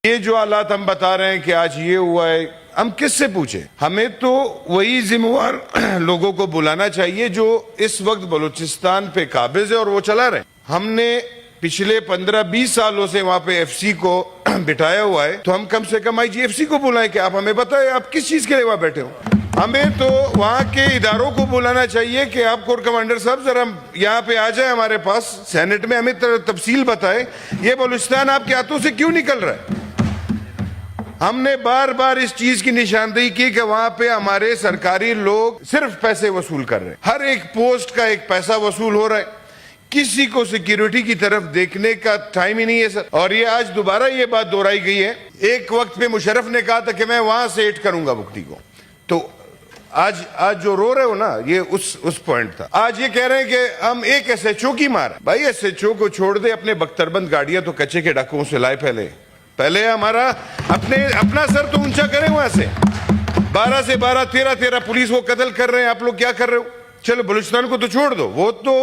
یہ جو حالات ہم بتا رہے ہیں کہ آج یہ ہوا ہے، ہم کس سے پوچھیں؟ ہمیں تو وہی ذمہ دار لوگوں کو بلانا چاہیے جو اس وقت بلوچستان پہ قابض ہے اور وہ چلا رہے ہیں۔ ہم نے پچھلے 15-20 سالوں سے وہاں پہ ایف سی کو بٹھایا ہوا ہے، تو ہم کم سے کم آئی جی ایف سی کو بلائیں کہ آپ ہمیں بتائیں آپ کس چیز کے لیے وہاں بیٹھے ہو۔ ہمیں تو وہاں کے اداروں کو بلانا چاہیے کہ آپ کور کمانڈر صاحب ذرا یہاں پہ آ جائیں ہمارے پاس سینٹ میں، ہمیں تفصیل بتائیں یہ بلوچستان آپ کے ہاتھوں سے کیوں نکل رہا ہے۔ ہم نے بار بار اس چیز کی نشاندہی کی کہ وہاں پہ ہمارے سرکاری لوگ صرف پیسے وصول کر رہے ہیں، ہر ایک پوسٹ کا ایک پیسہ وصول ہو رہا ہے، کسی کو سیکیورٹی کی طرف دیکھنے کا ٹائم ہی نہیں ہے سر۔ اور یہ آج دوبارہ یہ بات دہرائی گئی ہے، ایک وقت پہ مشرف نے کہا تھا کہ میں وہاں سے ایڈ کروں گا مفتی کو، تو آج جو رو رہے ہو نا یہ اس پوائنٹ تھا۔ آج یہ کہہ رہے ہیں کہ ہم ایک ایس ایچ او کی مار، بھائی ایس ایچ او کو چھوڑ دے، اپنے بختربند گاڑیاں تو کچے کے ڈاکوؤں سے لائے، پہلے ہمارا اپنا سر تو اونچا کریں وہاں سے۔ 12 سے 12 13 پولیس وہ قتل کر رہے ہیں، آپ لوگ کیا کر رہے ہو؟ چلو بلوچستان کو تو چھوڑ دو، وہ تو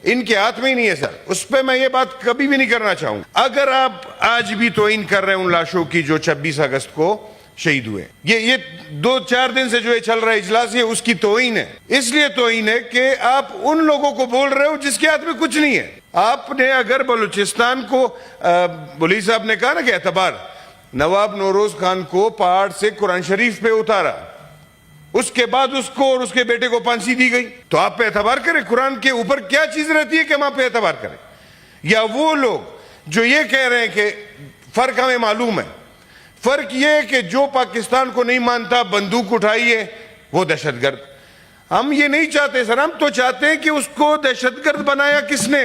ان کے ہاتھ میں ہی نہیں ہے سر، اس پہ میں یہ بات کبھی بھی نہیں کرنا چاہوں گا۔ اگر آپ آج بھی توہین کر رہے ہیں ان لاشوں کی جو 26 اگست کو شہید ہوئے، یہ 2-4 دن سے جو یہ چل رہا ہے اجلاس، یہ اس کی توہین ہے۔ اس لیے توہین ہے کہ آپ ان لوگوں کو بول رہے ہو جس کے ہاتھ میں کچھ نہیں ہے۔ آپ نے اگر بلوچستان کو بلی صاحب نے کہا نا کہ اعتبار، نواب نوروز خان کو پہاڑ سے قرآن شریف پہ اتارا، اس کے بعد اس کو اور اس کے بیٹے کو پھانسی دی گئی، تو آپ پہ اعتبار کریں؟ قرآن کے اوپر کیا چیز رہتی ہے کہ ہم آپ پہ اعتبار کریں؟ یا وہ لوگ جو یہ کہہ رہے ہیں کہ فرق ہمیں معلوم ہے، فرق یہ ہے کہ جو پاکستان کو نہیں مانتا بندوق اٹھائیے وہ دہشت گرد۔ ہم یہ نہیں چاہتے سر، ہم تو چاہتے ہیں کہ اس کو دہشت گرد بنایا کس نے،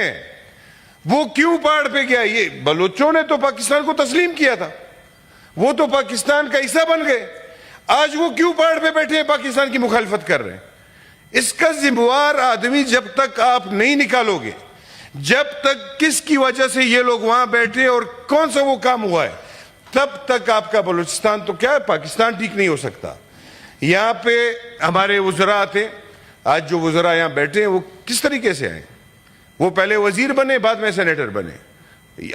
وہ کیوں پہاڑ پہ گیا؟ یہ بلوچوں نے تو پاکستان کو تسلیم کیا تھا، وہ تو پاکستان کا حصہ بن گئے، آج وہ کیوں پہاڑ پہ بیٹھے ہیں پاکستان کی مخالفت کر رہے ہیں؟ اس کا ذمہ دار آدمی جب تک آپ نہیں نکالو گے، جب تک کس کی وجہ سے یہ لوگ وہاں بیٹھے اور کون سا وہ کام ہوا ہے، تب تک آپ کا بلوچستان تو کیا ہے، پاکستان ٹھیک نہیں ہو سکتا۔ یہاں پہ ہمارے وزراء آتے، آج جو وزراء یہاں بیٹھے ہیں وہ کس طریقے سے آئے؟ وہ پہلے وزیر بنے، بعد میں سینیٹر بنے،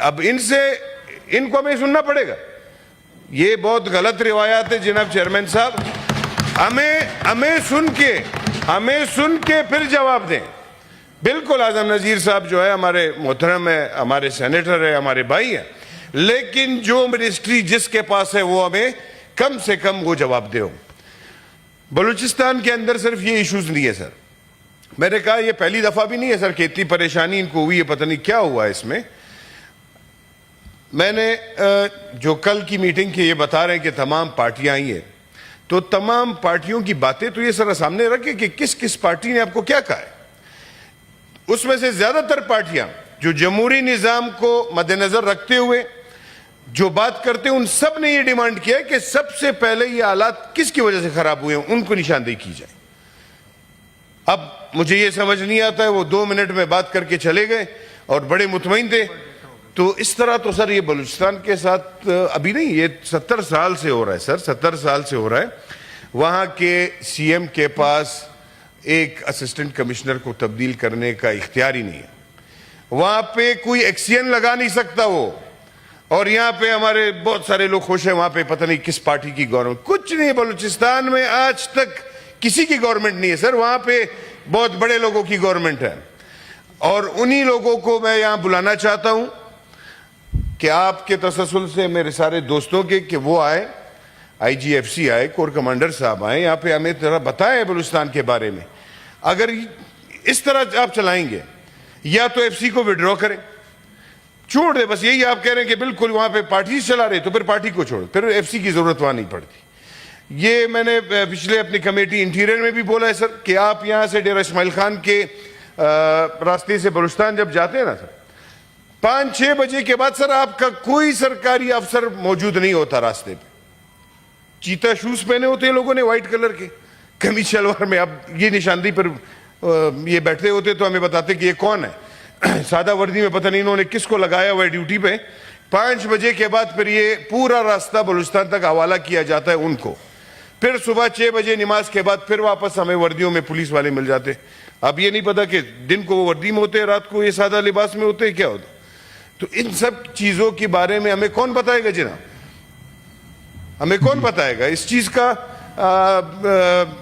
اب ان کو ہمیں سننا پڑے گا۔ یہ بہت غلط روایات ہے جناب چیئرمین صاحب، ہمیں سن کے پھر جواب دیں۔ بالکل اعظم نذیر صاحب جو ہے ہمارے محترم ہے، ہمارے سینیٹر ہے، ہمارے بھائی ہیں، لیکن جو منسٹری جس کے پاس ہے وہ ہمیں کم سے کم وہ جواب دے۔ بلوچستان کے اندر صرف یہ ایشوز نہیں ہے سر، میں نے کہا یہ پہلی دفعہ بھی نہیں ہے سر کہ اتنی پریشانی ان کو ہوئی ہے، پتہ نہیں کیا ہوا ہے اس میں۔ میں نے جو کل کی میٹنگ کی یہ بتا رہے ہیں کہ تمام پارٹیاں آئی ہیں، تو تمام پارٹیوں کی باتیں تو یہ سر سامنے رکھے کہ کس پارٹی نے آپ کو کیا کہا ہے۔ اس میں سے زیادہ تر پارٹیاں جو جمہوری نظام کو مد نظر رکھتے ہوئے جو بات کرتے ہیں، ان سب نے یہ ڈیمانڈ کیا ہے کہ سب سے پہلے یہ حالات کس کی وجہ سے خراب ہوئے ہیں ان کو نشاندہی کی جائے۔ اب مجھے یہ سمجھ نہیں آتا ہے، وہ 2 منٹ میں بات کر کے چلے گئے اور بڑے مطمئن تھے، تو اس طرح تو سر یہ بلوچستان کے ساتھ ابھی نہیں، یہ 70 سال سے ہو رہا ہے سر، 70 سال سے ہو رہا ہے۔ وہاں کے سی ایم کے پاس ایک اسسٹنٹ کمشنر کو تبدیل کرنے کا اختیار ہی نہیں ہے، وہاں پہ کوئی ایکشن لگا نہیں سکتا وہ، اور یہاں پہ ہمارے بہت سارے لوگ خوش ہیں، وہاں پہ پتہ نہیں کس پارٹی کی گورنمنٹ، کچھ نہیں، بلوچستان میں آج تک کسی کی گورنمنٹ نہیں ہے سر، وہاں پہ بہت بڑے لوگوں کی گورنمنٹ ہے، اور انہی لوگوں کو میں یہاں بلانا چاہتا ہوں کہ آپ کے تسلسل سے میرے سارے دوستوں کے کہ وہ آئے، آئی جی ایف سی آئے، کور کمانڈر صاحب آئے، یہاں پہ ہمیں ذرا بتائیں بلوچستان کے بارے میں۔ اگر اس طرح آپ چلائیں گے یا تو ایف سی کو وڈرا کریں، چھوڑ دے، بس یہی آپ کہہ رہے ہیں کہ بالکل وہاں پہ پارٹی چلا رہے، تو پھر پارٹی کو چھوڑ، پھر ایف سی کی ضرورت وہاں نہیں پڑتی۔ یہ میں نے پچھلے اپنی کمیٹی انٹیریئر میں بھی بولا ہے سر کہ آپ یہاں سے ڈیرہ اسماعیل خان کے راستے سے بلوچستان جب جاتے ہیں نا سر، 5-6 بجے کے بعد سر آپ کا کوئی سرکاری افسر موجود نہیں ہوتا راستے پہ، چیتا شوز پہنے ہوتے ہیں لوگوں نے وائٹ کلر کے، قمیص شلوار میں، اب یہ نشاندہی پر یہ بیٹھتے ہوتے تو ہمیں بتاتے کہ یہ کون ہے، سادہ وردی میں پتہ نہیں انہوں نے کس کو لگایا ہوا ہے ڈیوٹی پہ۔ 5 بجے کے بعد پھر یہ پورا راستہ بلوچستان تک حوالہ کیا جاتا ہے ان کو، پھر صبح 6 بجے نماز کے بعد پھر واپس ہمیں وردیوں میں پولیس والے مل جاتے۔ اب یہ نہیں پتا کہ دن کو وہ وردی میں ہوتے ہیں، رات کو یہ سادہ لباس میں ہوتے ہیں، کیا ہوتا ہے۔ تو ان سب چیزوں کے بارے میں ہمیں کون بتائے گا جناب؟ ہمیں کون بتائے گا اس چیز کا؟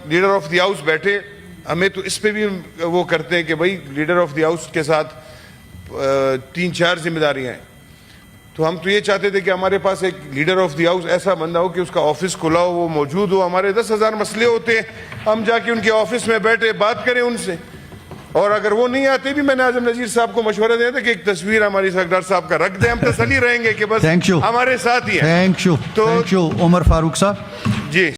لیڈر آف دی ہاؤس بیٹھے، ہمیں تو اس پہ بھی وہ کرتے ہیں کہ بھائی لیڈر آف دی ہاؤس کے ساتھ 3-4 ذمہ داریاں ہیں. تو ہم تو یہ چاہتے تھے کہ ہمارے پاس ایک لیڈر آف دی ہاؤس ایسا بندہ ہو کہ اس کا آفس کھلا ہو، وہ موجود ہو. ہمارے 10,000 مسئلے ہوتے ہیں، ہم جا کے ان کے آفس میں بیٹھے بات کریں ان سے. اور اگر وہ نہیں آتے بھی میں نے اعظم نذیر صاحب کو مشورہ دیا تھا کہ ایک تصویر ہماری سردار صاحب کا رکھ دیں، ہم تسلی رہیں گے کہ بس ہمارے ساتھ ہی ہیں. تھینک یو عمر فاروق صاحب. جی